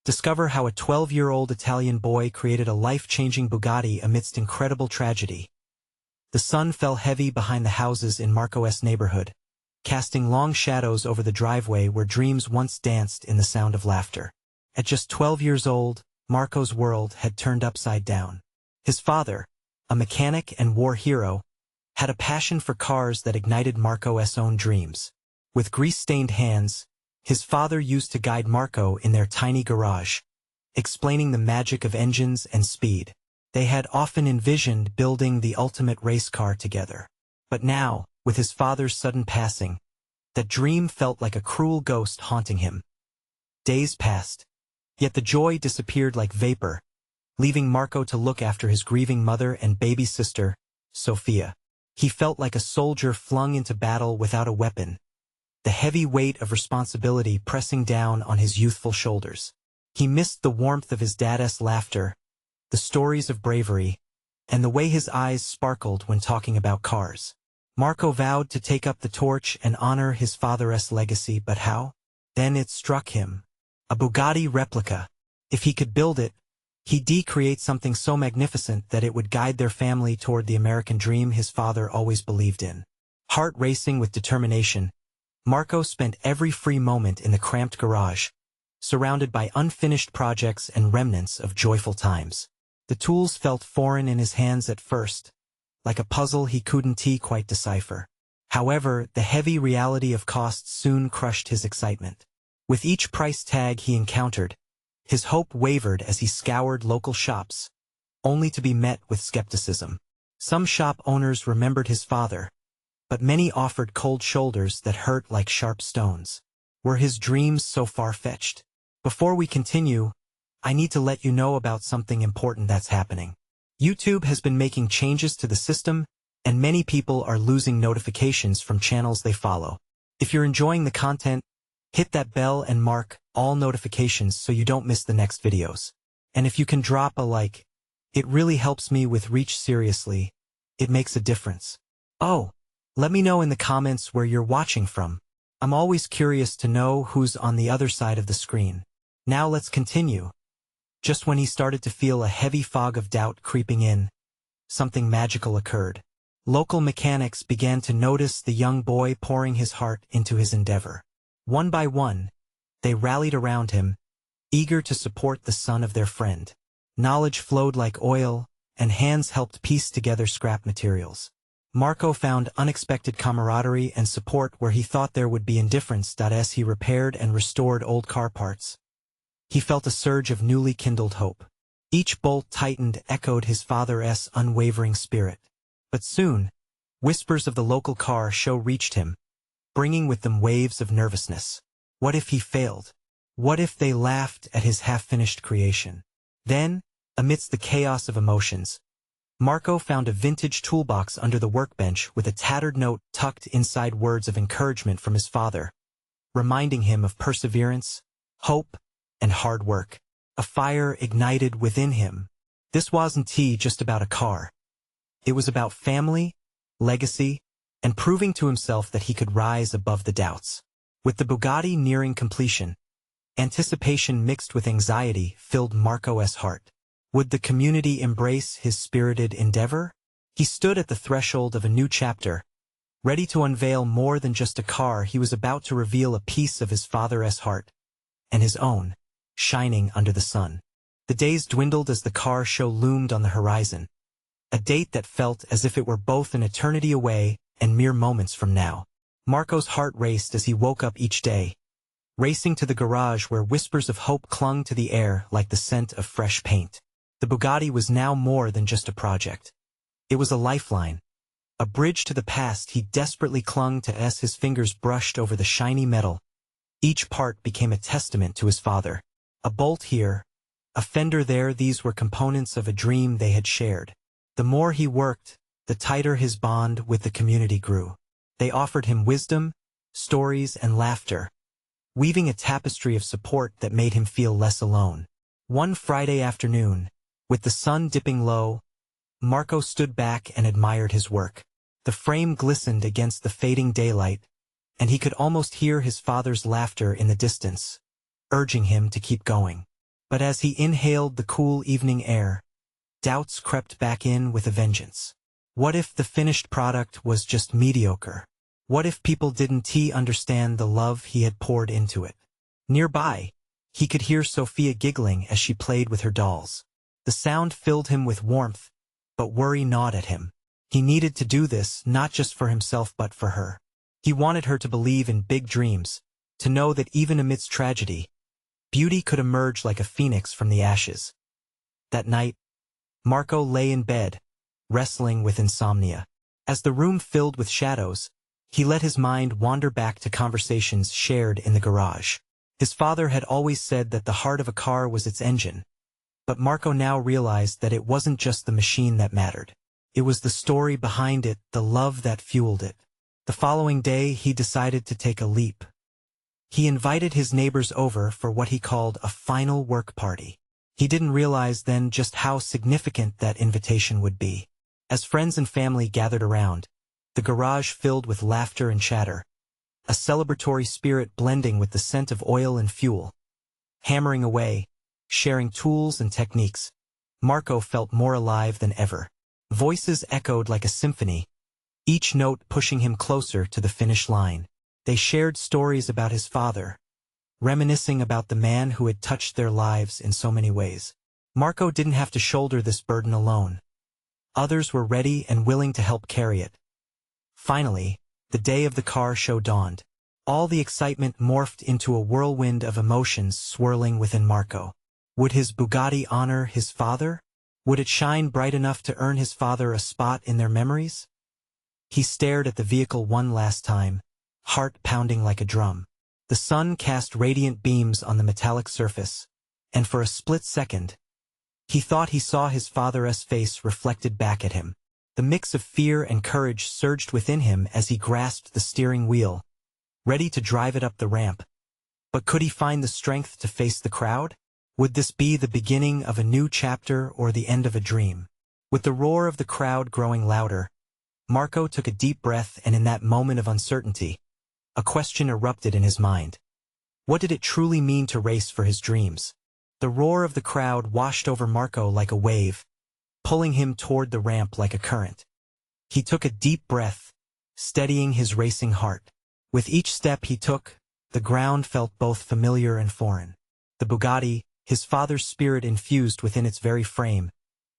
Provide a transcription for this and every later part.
Discover how a 12-year-old Italian boy created a life-changing Bugatti amidst incredible tragedy. The sun fell heavy behind the houses in Marco's neighborhood, casting long shadows over the driveway where dreams once danced in the sound of laughter. At just 12 years old, Marco's world had turned upside down. His father, a mechanic and war hero, had a passion for cars that ignited Marco's own dreams. With grease-stained hands, his father used to guide Marco in their tiny garage, explaining the magic of engines and speed. They had often envisioned building the ultimate race car together. But now, with his father's sudden passing, that dream felt like a cruel ghost haunting him. Days passed, yet the joy disappeared like vapor, leaving Marco to look after his grieving mother and baby sister, Sophia. He felt like a soldier flung into battle without a weapon, the heavy weight of responsibility pressing down on his youthful shoulders. He missed the warmth of his dad's laughter, the stories of bravery, and the way his eyes sparkled when talking about cars. Marco vowed to take up the torch and honor his father's legacy, but how? Then it struck him. A Bugatti replica. If he could build it, he'd create something so magnificent that it would guide their family toward the American dream his father always believed in. Heart racing with determination, Marco spent every free moment in the cramped garage, surrounded by unfinished projects and remnants of joyful times. The tools felt foreign in his hands at first, like a puzzle he couldn't quite decipher. However, the heavy reality of costs soon crushed his excitement. With each price tag he encountered, his hope wavered as he scoured local shops, only to be met with skepticism. Some shop owners remembered his father, but many offered cold shoulders that hurt like sharp stones. Were his dreams so far-fetched? Before we continue, I need to let you know about something important that's happening. YouTube has been making changes to the system, and many people are losing notifications from channels they follow. If you're enjoying the content, hit that bell and mark all notifications so you don't miss the next videos. And if you can drop a like, it really helps me with reach. Seriously, it makes a difference. Oh, let me know in the comments where you're watching from. I'm always curious to know who's on the other side of the screen. Now let's continue. Just when he started to feel a heavy fog of doubt creeping in, something magical occurred. Local mechanics began to notice the young boy pouring his heart into his endeavor. One by one, they rallied around him, eager to support the son of their friend. Knowledge flowed like oil, and hands helped piece together scrap materials. Marco found unexpected camaraderie and support where he thought there would be indifference. As he repaired and restored old car parts, he felt a surge of newly kindled hope. Each bolt tightened echoed his father's unwavering spirit. But soon, whispers of the local car show reached him, bringing with them waves of nervousness. What if he failed? What if they laughed at his half-finished creation? Then, amidst the chaos of emotions, Marco found a vintage toolbox under the workbench with a tattered note tucked inside, words of encouragement from his father, reminding him of perseverance, hope, and hard work. A fire ignited within him. This wasn't just about a car. It was about family, legacy, and proving to himself that he could rise above the doubts. With the Bugatti nearing completion, anticipation mixed with anxiety filled Marco's heart. Would the community embrace his spirited endeavor? He stood at the threshold of a new chapter, ready to unveil more than just a car. He was about to reveal a piece of his father's heart, and his own, shining under the sun. The days dwindled as the car show loomed on the horizon, a date that felt as if it were both an eternity away and mere moments from now. Marco's heart raced as he woke up each day, racing to the garage where whispers of hope clung to the air like the scent of fresh paint. The Bugatti was now more than just a project. It was a lifeline, a bridge to the past he desperately clung to as his fingers brushed over the shiny metal. Each part became a testament to his father. A bolt here, a fender there, these were components of a dream they had shared. The more he worked, the tighter his bond with the community grew. They offered him wisdom, stories, and laughter, weaving a tapestry of support that made him feel less alone. One Friday afternoon, with the sun dipping low, Marco stood back and admired his work. The frame glistened against the fading daylight, and he could almost hear his father's laughter in the distance, urging him to keep going. But as he inhaled the cool evening air, doubts crept back in with a vengeance. What if the finished product was just mediocre? What if people didn't understand the love he had poured into it? Nearby, he could hear Sophia giggling as she played with her dolls. The sound filled him with warmth, but worry gnawed at him. He needed to do this not just for himself but for her. He wanted her to believe in big dreams, to know that even amidst tragedy, beauty could emerge like a phoenix from the ashes. That night, Marco lay in bed, wrestling with insomnia. As the room filled with shadows, he let his mind wander back to conversations shared in the garage. His father had always said that the heart of a car was its engine, but Marco now realized that it wasn't just the machine that mattered. It was the story behind it, the love that fueled it. The following day, he decided to take a leap. He invited his neighbors over for what he called a final work party. He didn't realize then just how significant that invitation would be. As friends and family gathered around, the garage filled with laughter and chatter, a celebratory spirit blending with the scent of oil and fuel. Hammering away, sharing tools and techniques, Marco felt more alive than ever. Voices echoed like a symphony, each note pushing him closer to the finish line. They shared stories about his father, reminiscing about the man who had touched their lives in so many ways. Marco didn't have to shoulder this burden alone. Others were ready and willing to help carry it. Finally, the day of the car show dawned. All the excitement morphed into a whirlwind of emotions swirling within Marco. Would his Bugatti honor his father? Would it shine bright enough to earn his father a spot in their memories? He stared at the vehicle one last time, heart pounding like a drum. The sun cast radiant beams on the metallic surface, and for a split second, he thought he saw his father's face reflected back at him. The mix of fear and courage surged within him as he grasped the steering wheel, ready to drive it up the ramp. But could he find the strength to face the crowd? Would this be the beginning of a new chapter or the end of a dream? With the roar of the crowd growing louder, Marco took a deep breath, and in that moment of uncertainty, a question erupted in his mind. What did it truly mean to race for his dreams? The roar of the crowd washed over Marco like a wave, pulling him toward the ramp like a current. He took a deep breath, steadying his racing heart. With each step he took, the ground felt both familiar and foreign. The Bugatti, his father's spirit infused within its very frame,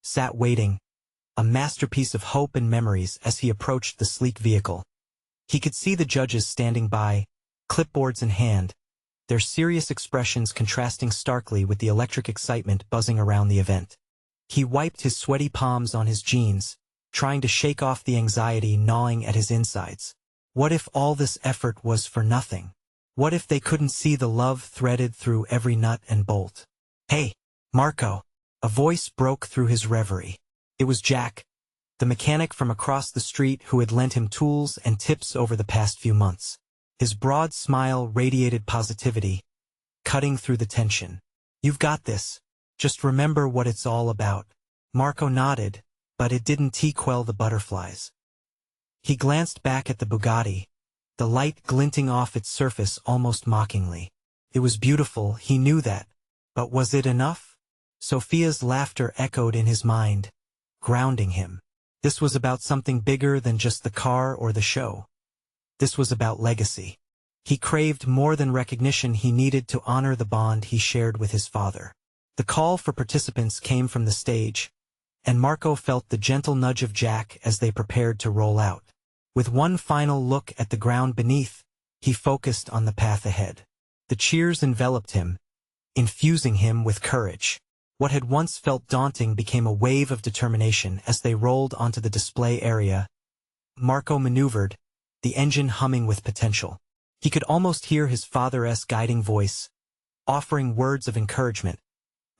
sat waiting, a masterpiece of hope and memories as he approached the sleek vehicle. He could see the judges standing by, clipboards in hand, their serious expressions contrasting starkly with the electric excitement buzzing around the event. He wiped his sweaty palms on his jeans, trying to shake off the anxiety gnawing at his insides. What if all this effort was for nothing? What if they couldn't see the love threaded through every nut and bolt? "Hey, Marco!" A voice broke through his reverie. It was Jack, the mechanic from across the street who had lent him tools and tips over the past few months. His broad smile radiated positivity, cutting through the tension. "You've got this. Just remember what it's all about." Marco nodded, but it didn't quell the butterflies. He glanced back at the Bugatti, the light glinting off its surface almost mockingly. It was beautiful, he knew that. But was it enough? Sophia's laughter echoed in his mind, grounding him. This was about something bigger than just the car or the show. This was about legacy. He craved more than recognition, he needed to honor the bond he shared with his father. The call for participants came from the stage, and Marco felt the gentle nudge of Jack as they prepared to roll out. With one final look at the ground beneath, he focused on the path ahead. The cheers enveloped him, infusing him with courage. What had once felt daunting became a wave of determination as they rolled onto the display area. Marco maneuvered, the engine humming with potential. He could almost hear his father's guiding voice, offering words of encouragement,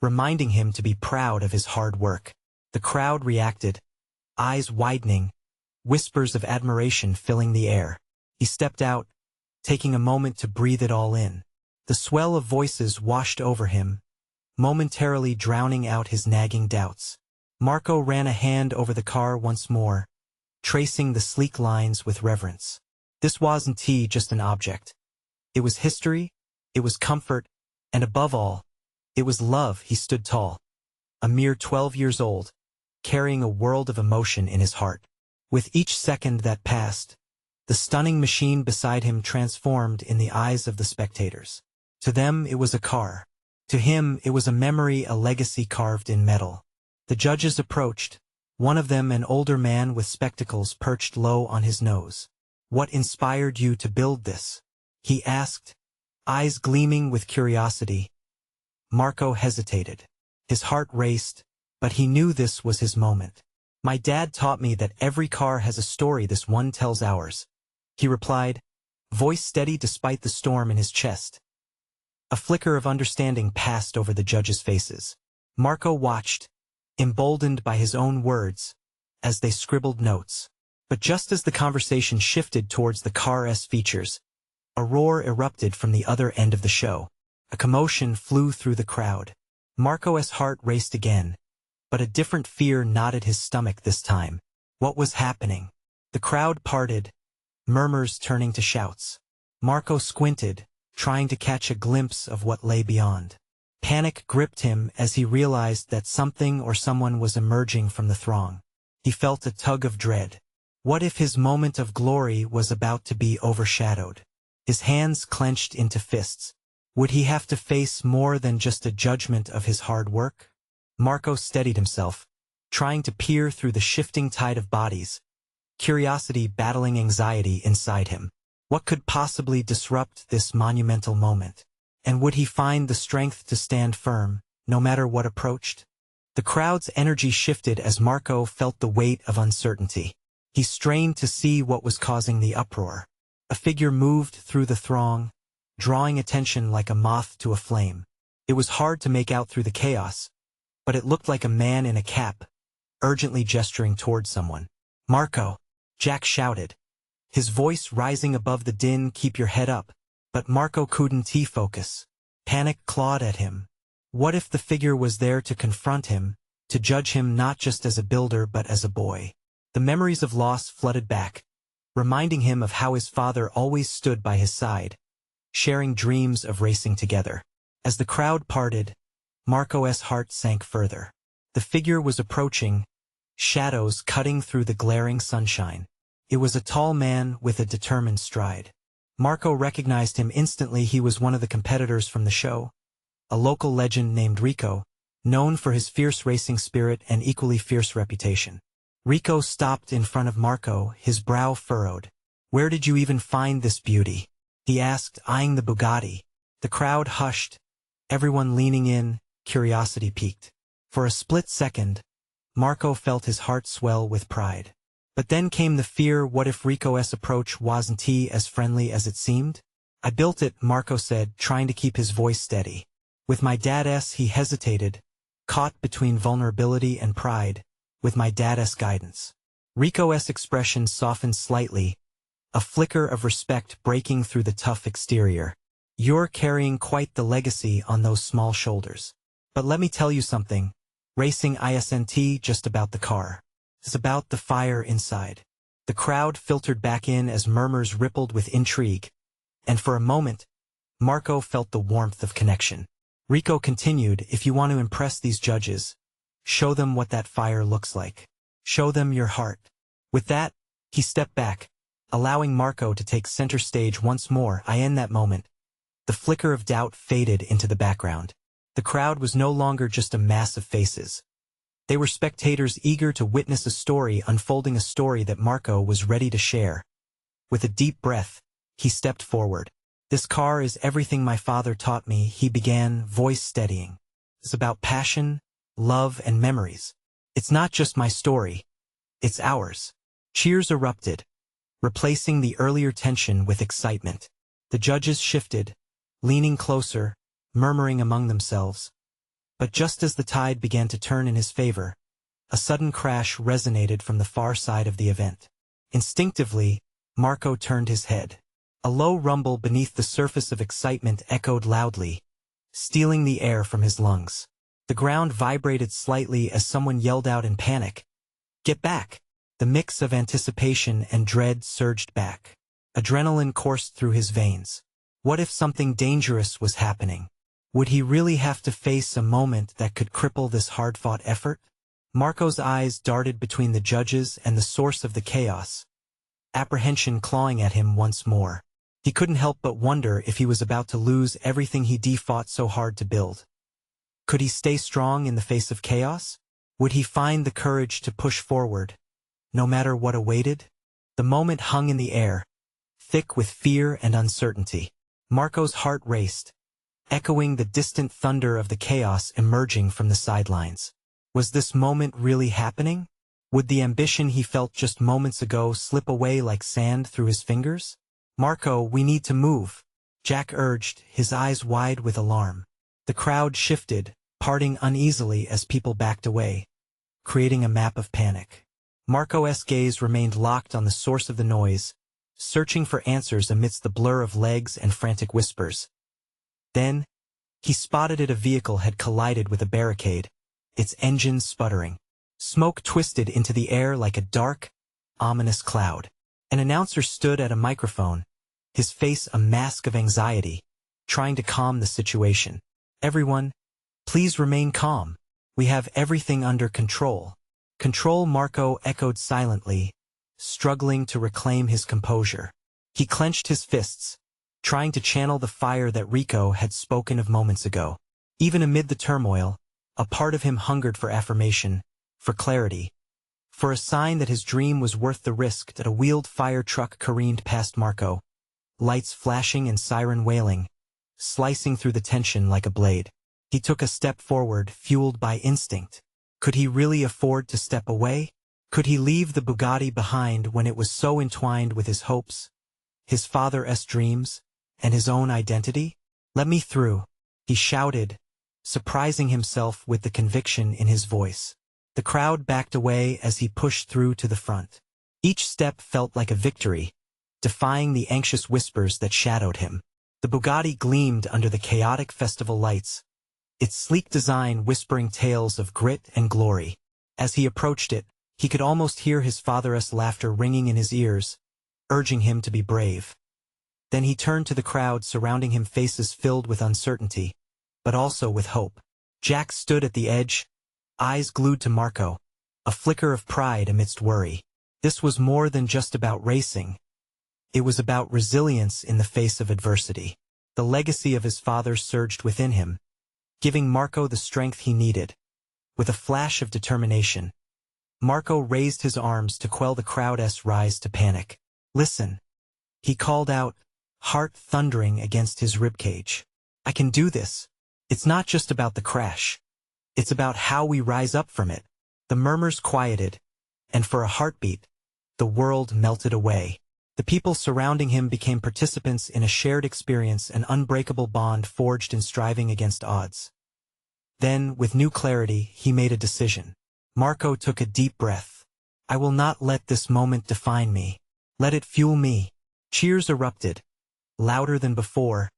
reminding him to be proud of his hard work. The crowd reacted, eyes widening, whispers of admiration filling the air. He stepped out, taking a moment to breathe it all in. The swell of voices washed over him, momentarily drowning out his nagging doubts. Marco ran a hand over the car once more, tracing the sleek lines with reverence. This wasn't just an object. It was history, it was comfort, and above all, It was love. He stood tall, a mere 12 years old, carrying a world of emotion in his heart. With each second that passed, the stunning machine beside him transformed in the eyes of the spectators. To them it was a car. To him it was a memory, a legacy carved in metal. The judges approached, one of them an older man with spectacles perched low on his nose. "What inspired you to build this?" he asked, eyes gleaming with curiosity. Marco hesitated. His heart raced, but he knew this was his moment. "My dad taught me that every car has a story. This one tells ours," he replied, voice steady despite the storm in his chest. A flicker of understanding passed over the judges' faces. Marco watched, emboldened by his own words, as they scribbled notes. But just as the conversation shifted towards the car's features, a roar erupted from the other end of the show. A commotion flew through the crowd. Marco's heart raced again, but a different fear knotted his stomach this time. What was happening? The crowd parted, murmurs turning to shouts. Marco squinted, trying to catch a glimpse of what lay beyond. Panic gripped him as he realized that something or someone was emerging from the throng. He felt a tug of dread. What if his moment of glory was about to be overshadowed? His hands clenched into fists. Would he have to face more than just a judgment of his hard work? Marco steadied himself, trying to peer through the shifting tide of bodies, curiosity battling anxiety inside him. What could possibly disrupt this monumental moment? And would he find the strength to stand firm, no matter what approached? The crowd's energy shifted as Marco felt the weight of uncertainty. He strained to see what was causing the uproar. A figure moved through the throng, drawing attention like a moth to a flame. It was hard to make out through the chaos, but it looked like a man in a cap, urgently gesturing toward someone. "Marco!" Jack shouted, his voice rising above the din. "Keep your head up." But Marco couldn't focus. Panic clawed at him. What if the figure was there to confront him, to judge him not just as a builder but as a boy? The memories of loss flooded back, reminding him of how his father always stood by his side, sharing dreams of racing together. As the crowd parted, Marco's heart sank further. The figure was approaching, shadows cutting through the glaring sunshine. It was a tall man with a determined stride. Marco recognized him instantly. He was one of the competitors from the show, a local legend named Rico, known for his fierce racing spirit and equally fierce reputation. Rico stopped in front of Marco, his brow furrowed. "Where did you even find this beauty?" he asked, eyeing the Bugatti. The crowd hushed, everyone leaning in, curiosity piqued. For a split second, Marco felt his heart swell with pride. But then came the fear. What if Rico's approach wasn't as friendly as it seemed? "I built it," Marco said, trying to keep his voice steady. "With my dad's," he hesitated, caught between vulnerability and pride. "With my dad's guidance." Rico's expression softened slightly, a flicker of respect breaking through the tough exterior. "You're carrying quite the legacy on those small shoulders. But let me tell you something. Racing isn't just about the car. It's about the fire inside." The crowd filtered back in as murmurs rippled with intrigue, and for a moment, Marco felt the warmth of connection. Rico continued, "If you want to impress these judges, show them what that fire looks like. Show them your heart." With that, he stepped back, allowing Marco to take center stage once more. In that moment, the flicker of doubt faded into the background. The crowd was no longer just a mass of faces. They were spectators eager to witness a story unfolding, a story that Marco was ready to share. With a deep breath, he stepped forward. "This car is everything my father taught me," he began, voice steadying. "It's about passion, love, and memories. It's not just my story. It's ours." Cheers erupted, replacing the earlier tension with excitement. The judges shifted, leaning closer, murmuring among themselves. But just as the tide began to turn in his favor, a sudden crash resonated from the far side of the event. Instinctively, Marco turned his head. A low rumble beneath the surface of excitement echoed loudly, stealing the air from his lungs. The ground vibrated slightly as someone yelled out in panic, "Get back!" The mix of anticipation and dread surged back. Adrenaline coursed through his veins. What if something dangerous was happening? Would he really have to face a moment that could cripple this hard-fought effort? Marco's eyes darted between the judges and the source of the chaos, apprehension clawing at him once more. He couldn't help but wonder if he was about to lose everything he fought so hard to build. Could he stay strong in the face of chaos? Would he find the courage to push forward, no matter what awaited? The moment hung in the air, thick with fear and uncertainty. Marco's heart raced, echoing the distant thunder of the chaos emerging from the sidelines. Was this moment really happening? Would the ambition he felt just moments ago slip away like sand through his fingers? "Marco, we need to move," Jack urged, his eyes wide with alarm. The crowd shifted, parting uneasily as people backed away, creating a map of panic. Marco's gaze remained locked on the source of the noise, searching for answers amidst the blur of legs and frantic whispers. Then, he spotted a vehicle had collided with a barricade, its engines sputtering. Smoke twisted into the air like a dark, ominous cloud. An announcer stood at a microphone, his face a mask of anxiety, trying to calm the situation. "Everyone, please remain calm. We have everything under control." "Control," Marco echoed silently, struggling to reclaim his composure. He clenched his fists, trying to channel the fire that Rico had spoken of moments ago. Even amid the turmoil, a part of him hungered for affirmation, for clarity, for a sign that his dream was worth the risk. That a wheeled fire truck careened past Marco, lights flashing and siren wailing, slicing through the tension like a blade. He took a step forward, fueled by instinct. Could he really afford to step away? Could he leave the Bugatti behind when it was so entwined with his hopes, his father's dreams, and his own identity? "Let me through," he shouted, surprising himself with the conviction in his voice. The crowd backed away as he pushed through to the front. Each step felt like a victory, defying the anxious whispers that shadowed him. The Bugatti gleamed under the chaotic festival lights, its sleek design whispering tales of grit and glory. As he approached it, he could almost hear his father's laughter ringing in his ears, urging him to be brave. Then he turned to the crowd surrounding him, faces filled with uncertainty, but also with hope. Jack stood at the edge, eyes glued to Marco, a flicker of pride amidst worry. This was more than just about racing. It was about resilience in the face of adversity. The legacy of his father surged within him, giving Marco the strength he needed. With a flash of determination, Marco raised his arms to quell the crowd's rise to panic. "Listen," he called out, heart thundering against his ribcage. "I can do this. It's not just about the crash. It's about how we rise up from it." The murmurs quieted, and for a heartbeat, the world melted away. The people surrounding him became participants in a shared experience, an unbreakable bond forged in striving against odds. Then, with new clarity, he made a decision. Marco took a deep breath. "I will not let this moment define me. Let it fuel me." Cheers erupted, louder than before,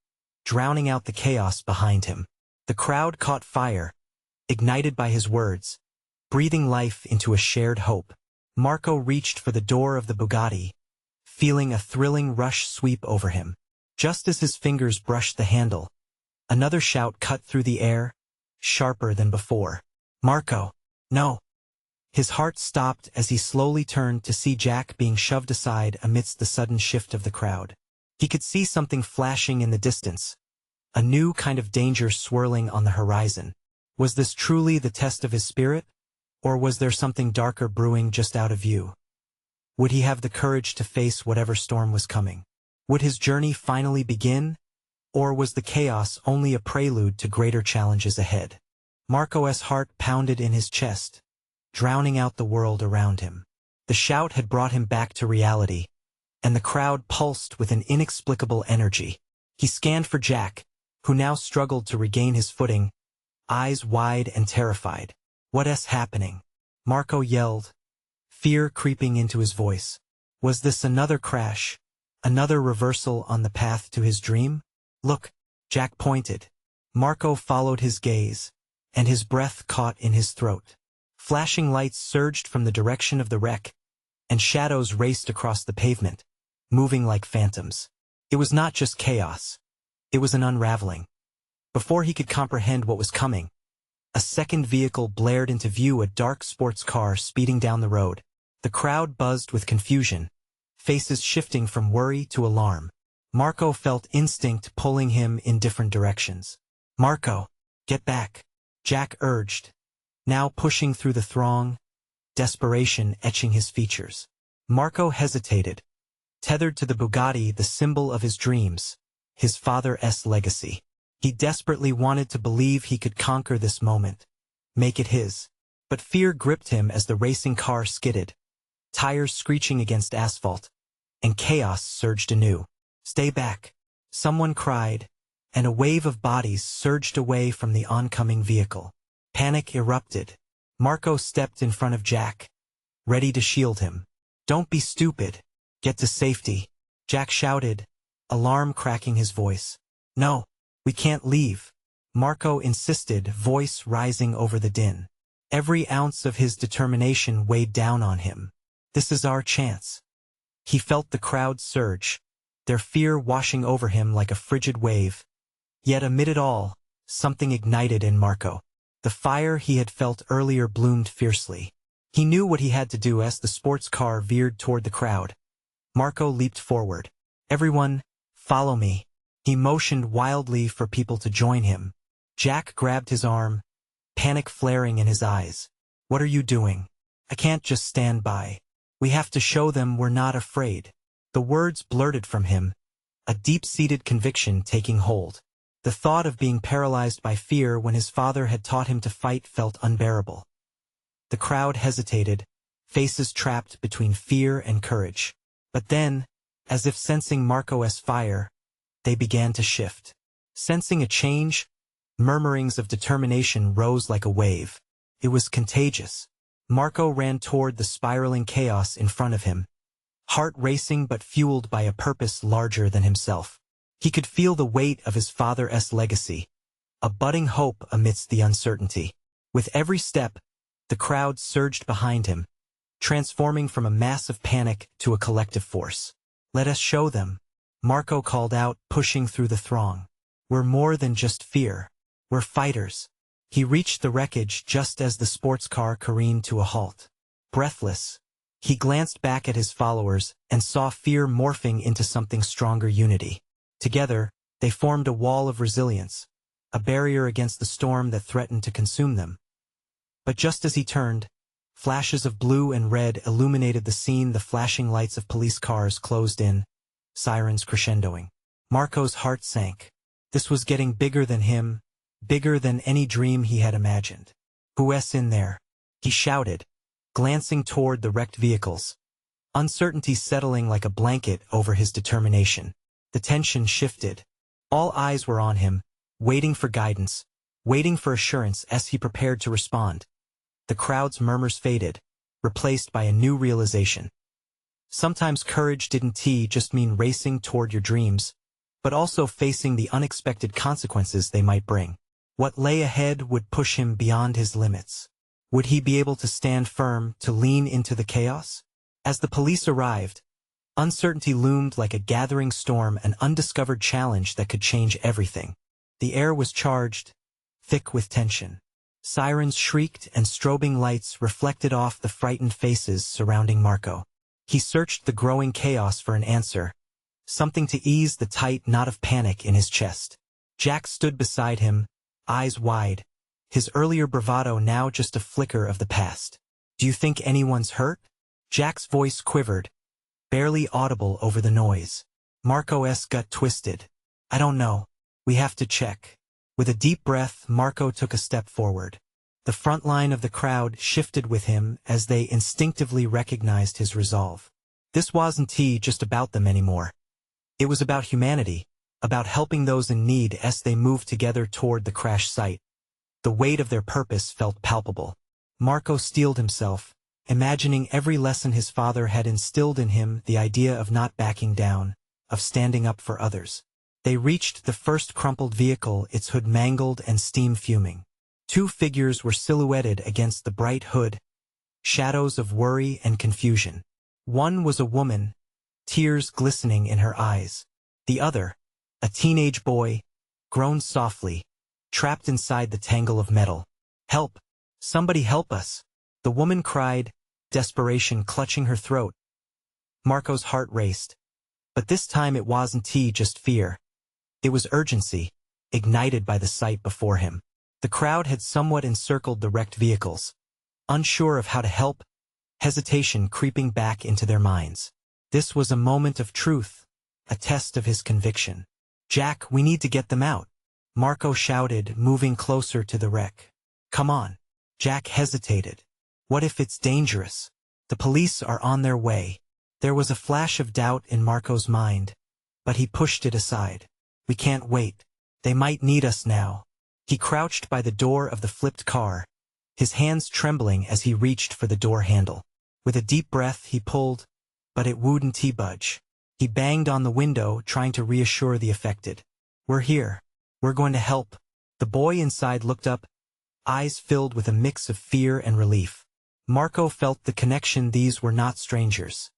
drowning out the chaos behind him. The crowd caught fire, ignited by his words, breathing life into a shared hope. Marco reached for the door of the Bugatti, feeling a thrilling rush sweep over him. Just as his fingers brushed the handle, another shout cut through the air, sharper than before. "Marco, no!" His heart stopped as he slowly turned to see Jack being shoved aside amidst the sudden shift of the crowd. He could see something flashing in the distance, a new kind of danger swirling on the horizon. Was this truly the test of his spirit, or was there something darker brewing just out of view? Would he have the courage to face whatever storm was coming? Would his journey finally begin, or was the chaos only a prelude to greater challenges ahead? Marco's heart pounded in his chest, drowning out the world around him. The shout had brought him back to reality, and the crowd pulsed with an inexplicable energy. He scanned for Jack, who now struggled to regain his footing, eyes wide and terrified. "What's happening?" Marco yelled, fear creeping into his voice. Was this another crash, another reversal on the path to his dream? "Look," Jack pointed. Marco followed his gaze, and his breath caught in his throat. Flashing lights surged from the direction of the wreck, and shadows raced across the pavement, moving like phantoms. It was not just chaos. It was an unraveling. Before he could comprehend what was coming, a second vehicle blared into view, a dark sports car speeding down the road. The crowd buzzed with confusion, faces shifting from worry to alarm. Marco felt instinct pulling him in different directions. "Marco, get back," Jack urged, now pushing through the throng, desperation etching his features. Marco hesitated, tethered to the Bugatti, the symbol of his dreams, his father's legacy. He desperately wanted to believe he could conquer this moment, make it his. But fear gripped him as the racing car skidded, tires screeching against asphalt, and chaos surged anew. "Stay back," someone cried, and a wave of bodies surged away from the oncoming vehicle. Panic erupted. Marco stepped in front of Jack, ready to shield him. "Don't be stupid. Get to safety," Jack shouted, alarm cracking his voice. "No, we can't leave," Marco insisted, voice rising over the din. Every ounce of his determination weighed down on him. "This is our chance." He felt the crowd surge, their fear washing over him like a frigid wave. Yet amid it all, something ignited in Marco. The fire he had felt earlier bloomed fiercely. He knew what he had to do as the sports car veered toward the crowd. Marco leaped forward. "Everyone, follow me." He motioned wildly for people to join him. Jack grabbed his arm, panic flaring in his eyes. "What are you doing? I can't just stand by. We have to show them we're not afraid." The words blurted from him, a deep-seated conviction taking hold. The thought of being paralyzed by fear when his father had taught him to fight felt unbearable. The crowd hesitated, faces trapped between fear and courage. But then, as if sensing Marco's fire, they began to shift. Sensing a change, murmurings of determination rose like a wave. It was contagious. Marco ran toward the spiraling chaos in front of him, heart racing but fueled by a purpose larger than himself. He could feel the weight of his father's legacy, a budding hope amidst the uncertainty. With every step, the crowd surged behind him, transforming from a mass of panic to a collective force. "Let us show them," Marco called out, pushing through the throng. "We're more than just fear. We're fighters." He reached the wreckage just as the sports car careened to a halt. Breathless, he glanced back at his followers and saw fear morphing into something stronger: unity. Together, they formed a wall of resilience, a barrier against the storm that threatened to consume them. But just as he turned, flashes of blue and red illuminated the scene. The flashing lights of police cars closed in, sirens crescendoing. Marco's heart sank. This was getting bigger than him, bigger than any dream he had imagined. "Who's in there?" he shouted, glancing toward the wrecked vehicles, uncertainty settling like a blanket over his determination. The tension shifted. All eyes were on him, waiting for guidance, waiting for assurance as he prepared to respond. The crowd's murmurs faded, replaced by a new realization. Sometimes courage didn't just mean racing toward your dreams, but also facing the unexpected consequences they might bring. What lay ahead would push him beyond his limits. Would he be able to stand firm, to lean into the chaos? As the police arrived, uncertainty loomed like a gathering storm, an undiscovered challenge that could change everything. The air was charged, thick with tension. Sirens shrieked and strobing lights reflected off the frightened faces surrounding Marco. He searched the growing chaos for an answer, something to ease the tight knot of panic in his chest. Jack stood beside him, eyes wide, his earlier bravado now just a flicker of the past. "Do you think anyone's hurt?" Jack's voice quivered, barely audible over the noise. Marco's gut twisted. "I don't know. We have to check." With a deep breath, Marco took a step forward. The front line of the crowd shifted with him as they instinctively recognized his resolve. This wasn't just about them anymore. It was about humanity, about helping those in need as they moved together toward the crash site. The weight of their purpose felt palpable. Marco steeled himself, imagining every lesson his father had instilled in him, the idea of not backing down, of standing up for others. They reached the first crumpled vehicle, its hood mangled and steam fuming. Two figures were silhouetted against the bright hood, shadows of worry and confusion. One was a woman, tears glistening in her eyes. The other, a teenage boy, groaned softly, trapped inside the tangle of metal. "Help! Somebody help us!" The woman cried, desperation clutching her throat. Marco's heart raced. But this time it wasn't just fear. It was urgency, ignited by the sight before him. The crowd had somewhat encircled the wrecked vehicles, unsure of how to help, hesitation creeping back into their minds. This was a moment of truth, a test of his conviction. "Jack, we need to get them out," Marco shouted, moving closer to the wreck. "Come on." Jack hesitated. "What if it's dangerous? The police are on their way." There was a flash of doubt in Marco's mind, but he pushed it aside. "We can't wait. They might need us now." He crouched by the door of the flipped car, his hands trembling as he reached for the door handle. With a deep breath he pulled, but it wouldn't budge. He banged on the window, trying to reassure the affected. "We're here. We're going to help." The boy inside looked up, eyes filled with a mix of fear and relief. Marco felt the connection. These were not strangers.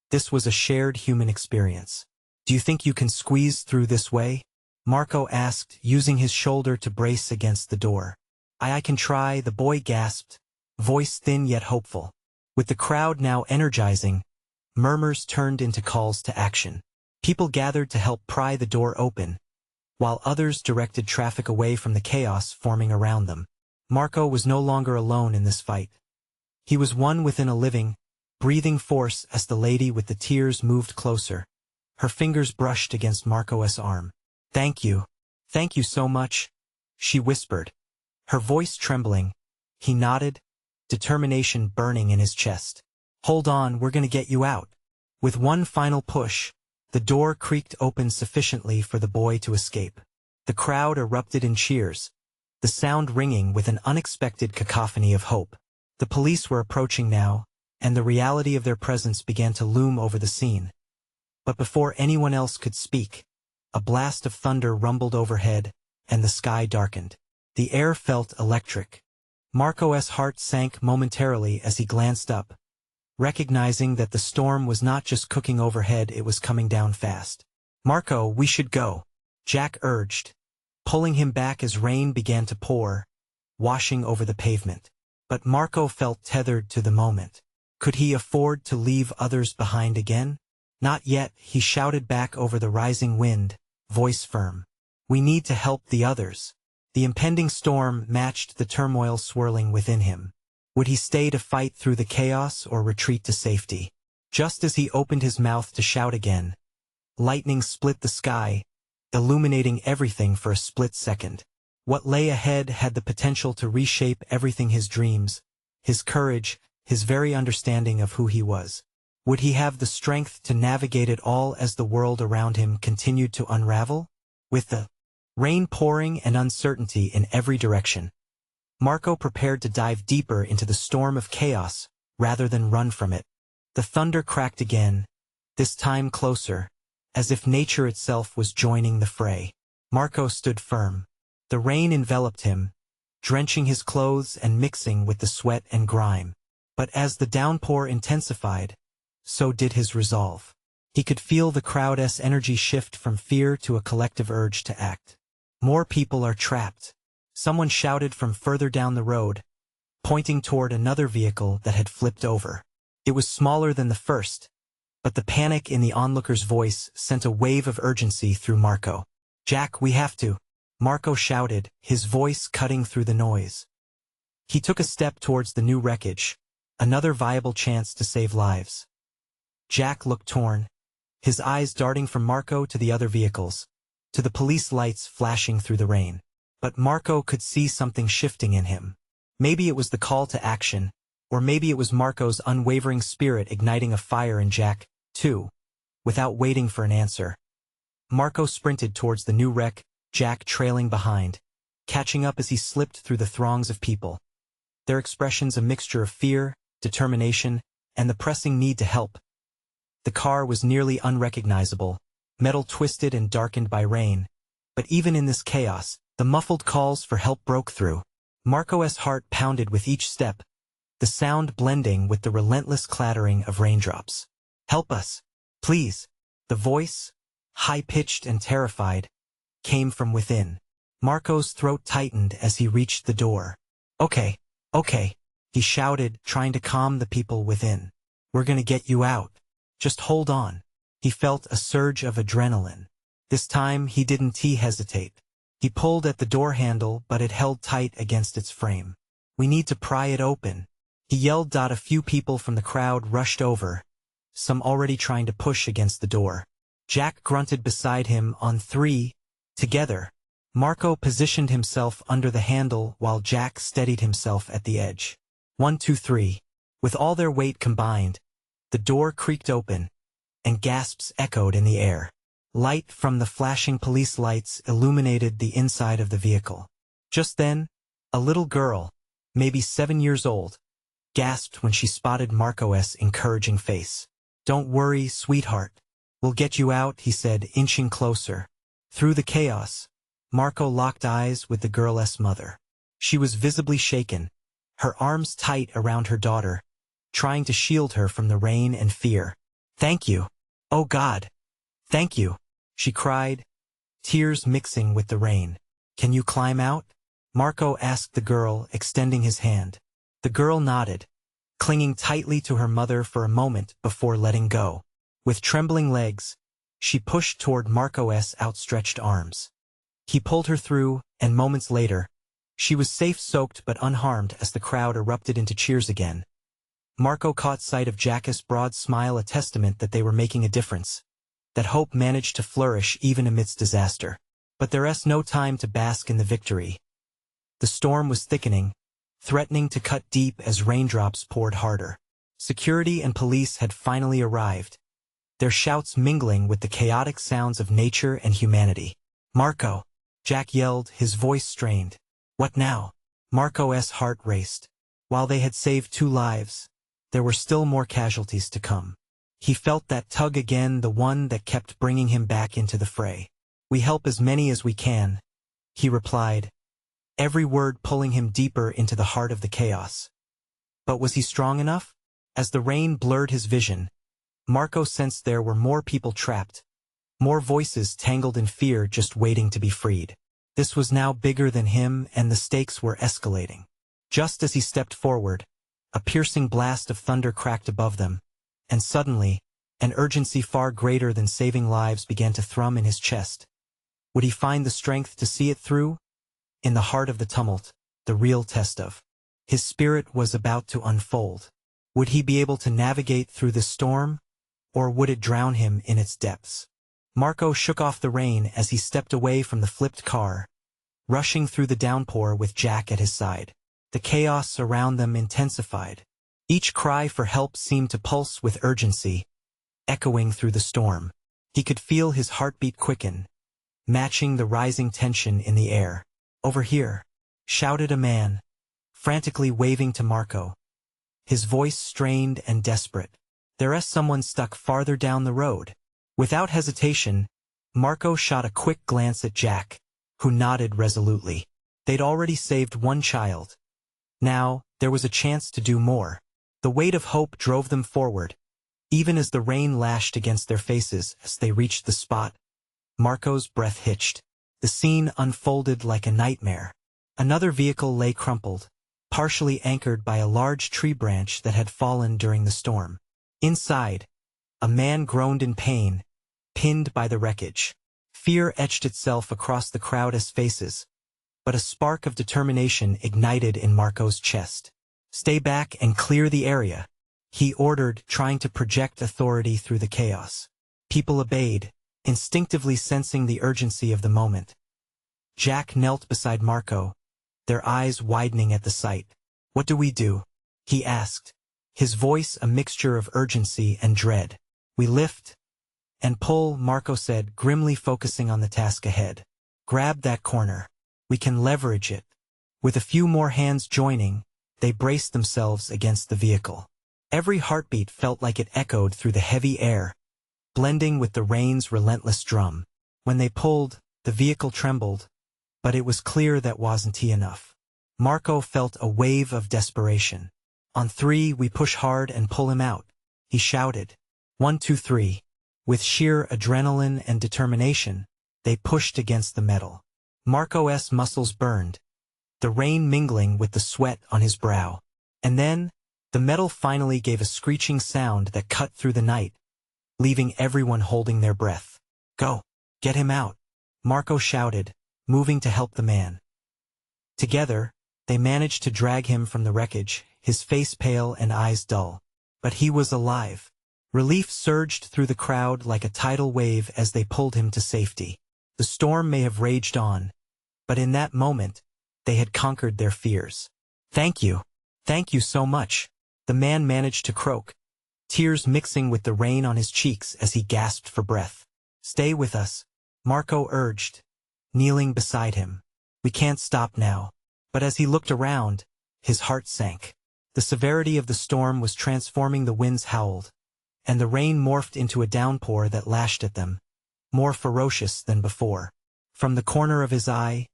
This was a shared human experience. "Do you think you can squeeze through this way?" Marco asked, using his shoulder to brace against the door. I can try," the boy gasped, voice thin yet hopeful. With the crowd now energizing, murmurs turned into calls to action. People gathered to help pry the door open, while others directed traffic away from the chaos forming around them. Marco was no longer alone in this fight. He was one within a living, breathing force as the lady with the tears moved closer. Her fingers brushed against Marco's arm. Thank you so much," she whispered, her voice trembling. He nodded, determination burning in his chest. "Hold on, we're gonna get you out." With one final push, the door creaked open sufficiently for the boy to escape. The crowd erupted in cheers, the sound ringing with an unexpected cacophony of hope. The police were approaching now, and the reality of their presence began to loom over the scene. But before anyone else could speak, a blast of thunder rumbled overhead, and the sky darkened. The air felt electric. Marco's heart sank momentarily as he glanced up, recognizing that the storm was not just cooking overhead, it was coming down fast. "Marco, we should go," Jack urged, pulling him back as rain began to pour, washing over the pavement. But Marco felt tethered to the moment. Could he afford to leave others behind again? "Not yet," he shouted back over the rising wind, voice firm. "We need to help the others." The impending storm matched the turmoil swirling within him. Would he stay to fight through the chaos or retreat to safety? Just as he opened his mouth to shout again, lightning split the sky, illuminating everything for a split second. What lay ahead had the potential to reshape everything: his dreams, his courage, his very understanding of who he was. Would he have the strength to navigate it all as the world around him continued to unravel? With the rain pouring and uncertainty in every direction, Marco prepared to dive deeper into the storm of chaos rather than run from it. The thunder cracked again, this time closer, as if nature itself was joining the fray. Marco stood firm. The rain enveloped him, drenching his clothes and mixing with the sweat and grime. But as the downpour intensified, so did his resolve. He could feel the crowd's energy shift from fear to a collective urge to act. "More people are trapped," someone shouted from further down the road, pointing toward another vehicle that had flipped over. It was smaller than the first, but the panic in the onlooker's voice sent a wave of urgency through Marco. "Jack, we have to," Marco shouted, his voice cutting through the noise. He took a step towards the new wreckage, another viable chance to save lives. Jack looked torn, his eyes darting from Marco to the other vehicles, to the police lights flashing through the rain. But Marco could see something shifting in him. Maybe it was the call to action, or maybe it was Marco's unwavering spirit igniting a fire in Jack, too. Without waiting for an answer, Marco sprinted towards the new wreck, Jack trailing behind, catching up as he slipped through the throngs of people. Their expressions a mixture of fear, determination, and the pressing need to help. The car was nearly unrecognizable, metal twisted and darkened by rain. But even in this chaos, the muffled calls for help broke through. Marco's heart pounded with each step, the sound blending with the relentless clattering of raindrops. "Help us, please." The voice, high-pitched and terrified, came from within. Marco's throat tightened as he reached the door. Okay, okay, he shouted, trying to calm the people within. We're gonna get you out. Just hold on. He felt a surge of adrenaline. This time he didn't hesitate. He pulled at the door handle, but it held tight against its frame. We need to pry it open, he yelled. A few people from the crowd rushed over, some already trying to push against the door. Jack grunted beside him. On three, together. Marco positioned himself under the handle while Jack steadied himself at the edge. 1, 2, 3. With all their weight combined, the door creaked open, and gasps echoed in the air. Light from the flashing police lights illuminated the inside of the vehicle. Just then, a little girl, maybe 7 years old, gasped when she spotted Marco's encouraging face. Don't worry, sweetheart. We'll get you out, he said, inching closer. Through the chaos, Marco locked eyes with the girl's mother. She was visibly shaken, her arms tight around her daughter, trying to shield her from the rain and fear. Thank you. Oh God. Thank you, she cried, tears mixing with the rain. Can you climb out? Marco asked the girl, extending his hand. The girl nodded, clinging tightly to her mother for a moment before letting go. With trembling legs, she pushed toward Marco's outstretched arms. He pulled her through, and moments later, she was safe, soaked but unharmed as the crowd erupted into cheers again. Marco caught sight of Jack's broad smile, a testament that they were making a difference, that hope managed to flourish even amidst disaster. But there's no time to bask in the victory. The storm was thickening, threatening to cut deep as raindrops poured harder. Security and police had finally arrived, their shouts mingling with the chaotic sounds of nature and humanity. Marco, Jack yelled, his voice strained. What now? Marco's heart raced. While they had saved 2 lives, there were still more casualties to come. He felt that tug again, the one that kept bringing him back into the fray. We help as many as we can, he replied, every word pulling him deeper into the heart of the chaos. But was he strong enough? As the rain blurred his vision, Marco sensed there were more people trapped, more voices tangled in fear just waiting to be freed. This was now bigger than him, and the stakes were escalating. Just as he stepped forward, a piercing blast of thunder cracked above them, and suddenly, an urgency far greater than saving lives began to thrum in his chest. Would he find the strength to see it through? In the heart of the tumult, the real test of his spirit was about to unfold. Would he be able to navigate through the storm, or would it drown him in its depths? Marco shook off the rain as he stepped away from the flipped car, rushing through the downpour with Jack at his side. The chaos around them intensified. Each cry for help seemed to pulse with urgency, echoing through the storm. He could feel his heartbeat quicken, matching the rising tension in the air. Over here, shouted a man, frantically waving to Marco, his voice strained and desperate. There's someone stuck farther down the road. Without hesitation, Marco shot a quick glance at Jack, who nodded resolutely. They'd already saved 1 child. Now, there was a chance to do more. The weight of hope drove them forward, even as the rain lashed against their faces as they reached the spot. Marco's breath hitched. The scene unfolded like a nightmare. Another vehicle lay crumpled, partially anchored by a large tree branch that had fallen during the storm. Inside, a man groaned in pain, pinned by the wreckage. Fear etched itself across the crowd's faces, but a spark of determination ignited in Marco's chest. Stay back and clear the area, he ordered, trying to project authority through the chaos. People obeyed, instinctively sensing the urgency of the moment. Jack knelt beside Marco, their eyes widening at the sight. What do we do? He asked, his voice a mixture of urgency and dread. We lift and pull, Marco said, grimly focusing on the task ahead. Grab that corner. We can leverage it. With a few more hands joining, they braced themselves against the vehicle. Every heartbeat felt like it echoed through the heavy air, blending with the rain's relentless drum. When they pulled, the vehicle trembled, but it was clear that wasn't enough. Marco felt a wave of desperation. On 3, we push hard and pull him out, he shouted. 1, 2, 3. With sheer adrenaline and determination, they pushed against the metal. Marco's muscles burned, the rain mingling with the sweat on his brow. And then, the metal finally gave a screeching sound that cut through the night, leaving everyone holding their breath. "Go! Get him out!" Marco shouted, moving to help the man. Together, they managed to drag him from the wreckage, his face pale and eyes dull. But he was alive. Relief surged through the crowd like a tidal wave as they pulled him to safety. The storm may have raged on, but in that moment, they had conquered their fears. "Thank you. Thank you so much," the man managed to croak, tears mixing with the rain on his cheeks as he gasped for breath. "Stay with us," Marco urged, kneeling beside him. "We can't stop now." But as he looked around, his heart sank. The severity of the storm was transforming. The winds howled, and the rain morphed into a downpour that lashed at them, more ferocious than before. From the corner of his eye,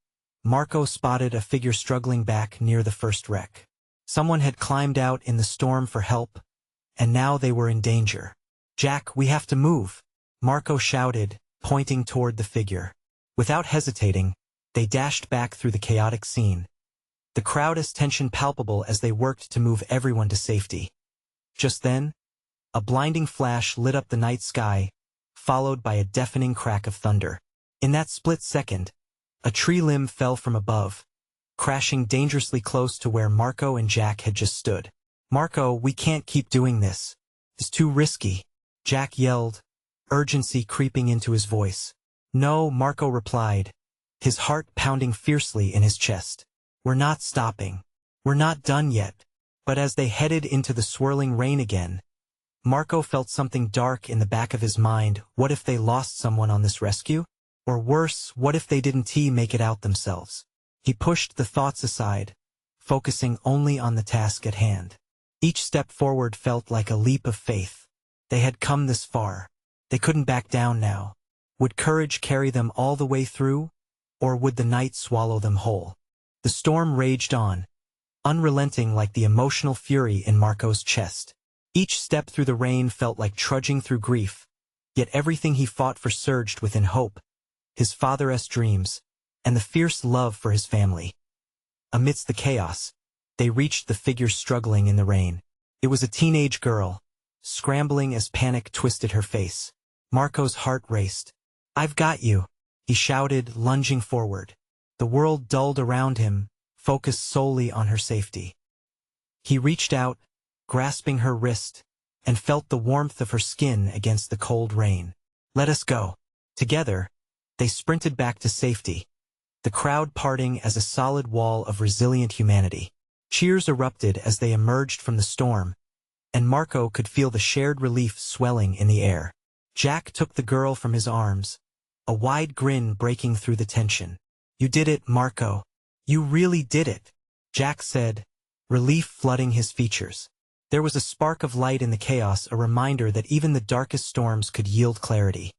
Marco spotted a figure struggling back near the first wreck. Someone had climbed out in the storm for help, and now they were in danger. "Jack, we have to move," Marco shouted, pointing toward the figure. Without hesitating, they dashed back through the chaotic scene, the crowd's tension palpable as they worked to move everyone to safety. Just then, a blinding flash lit up the night sky, followed by a deafening crack of thunder. In that split second, a tree limb fell from above, crashing dangerously close to where Marco and Jack had just stood. "Marco, we can't keep doing this. It's too risky," Jack yelled, urgency creeping into his voice. "No," Marco replied, his heart pounding fiercely in his chest. "We're not stopping. We're not done yet." But as they headed into the swirling rain again, Marco felt something dark in the back of his mind. What if they lost someone on this rescue? Or worse, what if they didn't make it out themselves? He pushed the thoughts aside, focusing only on the task at hand. Each step forward felt like a leap of faith. They had come this far. They couldn't back down now. Would courage carry them all the way through, or would the night swallow them whole? The storm raged on, unrelenting like the emotional fury in Marco's chest. Each step through the rain felt like trudging through grief, yet everything he fought for surged within hope, his father's dreams, and the fierce love for his family. Amidst the chaos, they reached the figure struggling in the rain. It was a teenage girl, scrambling as panic twisted her face. Marco's heart raced. "I've got you," he shouted, lunging forward. The world dulled around him, focused solely on her safety. He reached out, grasping her wrist, and felt the warmth of her skin against the cold rain. "Let us go." Together, they sprinted back to safety, the crowd parting as a solid wall of resilient humanity. Cheers erupted as they emerged from the storm, and Marco could feel the shared relief swelling in the air. Jack took the girl from his arms, a wide grin breaking through the tension. "You did it, Marco. You really did it," Jack said, relief flooding his features. There was a spark of light in the chaos, a reminder that even the darkest storms could yield clarity.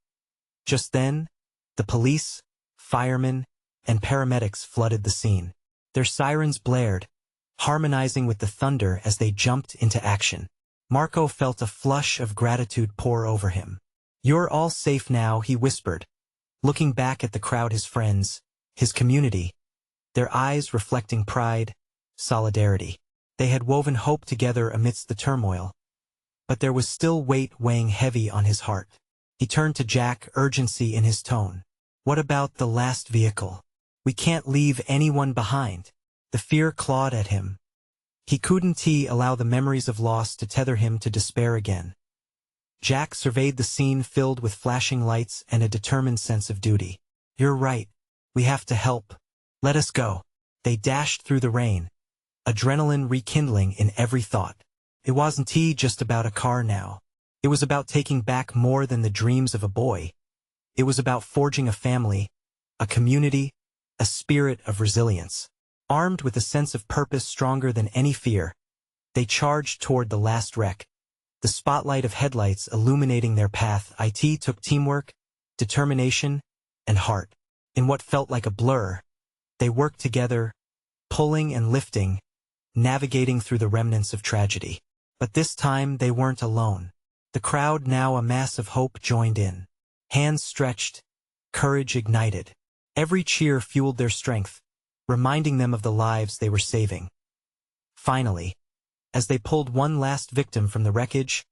Just then, the police, firemen, and paramedics flooded the scene. Their sirens blared, harmonizing with the thunder as they jumped into action. Marco felt a flush of gratitude pour over him. "You're all safe now," he whispered, looking back at the crowd, his friends, his community, their eyes reflecting pride, solidarity. They had woven hope together amidst the turmoil, but there was still weight weighing heavy on his heart. He turned to Jack, urgency in his tone. "What about the last vehicle? We can't leave anyone behind." The fear clawed at him. He couldn't allow the memories of loss to tether him to despair again. Jack surveyed the scene filled with flashing lights and a determined sense of duty. "You're right. We have to help. Let us go." They dashed through the rain, adrenaline rekindling in every thought. It wasn't just about a car now. It was about taking back more than the dreams of a boy. It was about forging a family, a community, a spirit of resilience. Armed with a sense of purpose stronger than any fear, they charged toward the last wreck, the spotlight of headlights illuminating their path. It took teamwork, determination, and heart. In what felt like a blur, they worked together, pulling and lifting, navigating through the remnants of tragedy. But this time they weren't alone. The crowd, now a mass of hope, joined in. Hands stretched, courage ignited, Every cheer fueled their strength, reminding them of the lives they were saving. Finally, as they pulled one last victim from the wreckage,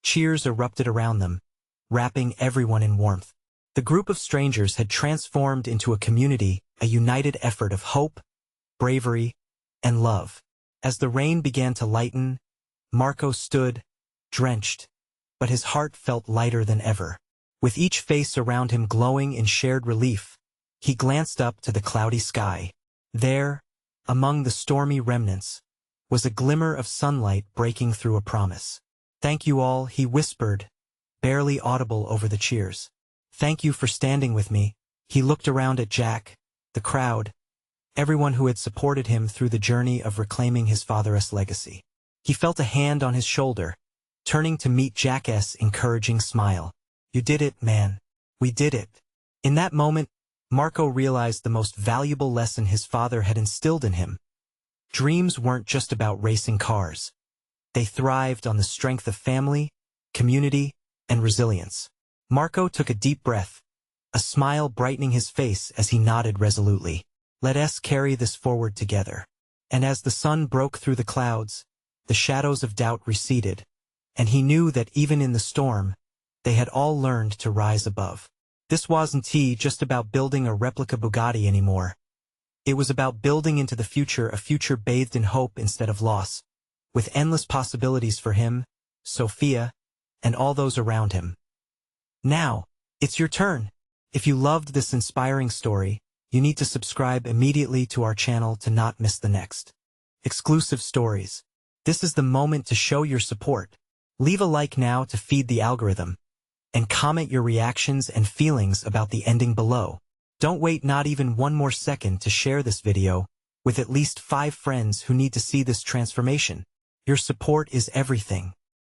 cheers erupted around them, wrapping everyone in warmth. The group of strangers had transformed into a community, a united effort of hope, bravery, and love. As the rain began to lighten, Marco stood, drenched, but his heart felt lighter than ever. With each face around him glowing in shared relief, he glanced up to the cloudy sky. There, among the stormy remnants, was a glimmer of sunlight breaking through a promise. "Thank you all," he whispered, barely audible over the cheers. "Thank you for standing with me." He looked around at Jack, the crowd, everyone who had supported him through the journey of reclaiming his father's legacy. He felt a hand on his shoulder, turning to meet Jack's encouraging smile. "You did it, man. We did it." In that moment, Marco realized the most valuable lesson his father had instilled in him. Dreams weren't just about racing cars. They thrived on the strength of family, community, and resilience. Marco took a deep breath, a smile brightening his face as he nodded resolutely. "Let us carry this forward together." And as the sun broke through the clouds, the shadows of doubt receded, and he knew that even in the storm, they had all learned to rise above. This wasn't just about building a replica Bugatti anymore. It was about building into the future, a future bathed in hope instead of loss, with endless possibilities for him, Sophia, and all those around him. Now, it's your turn. If you loved this inspiring story, you need to subscribe immediately to our channel to not miss the next exclusive stories. This is the moment to show your support. Leave a like now to feed the algorithm, and comment your reactions and feelings about the ending below. Don't wait not even one more second to share this video with at least 5 friends who need to see this transformation. Your support is everything.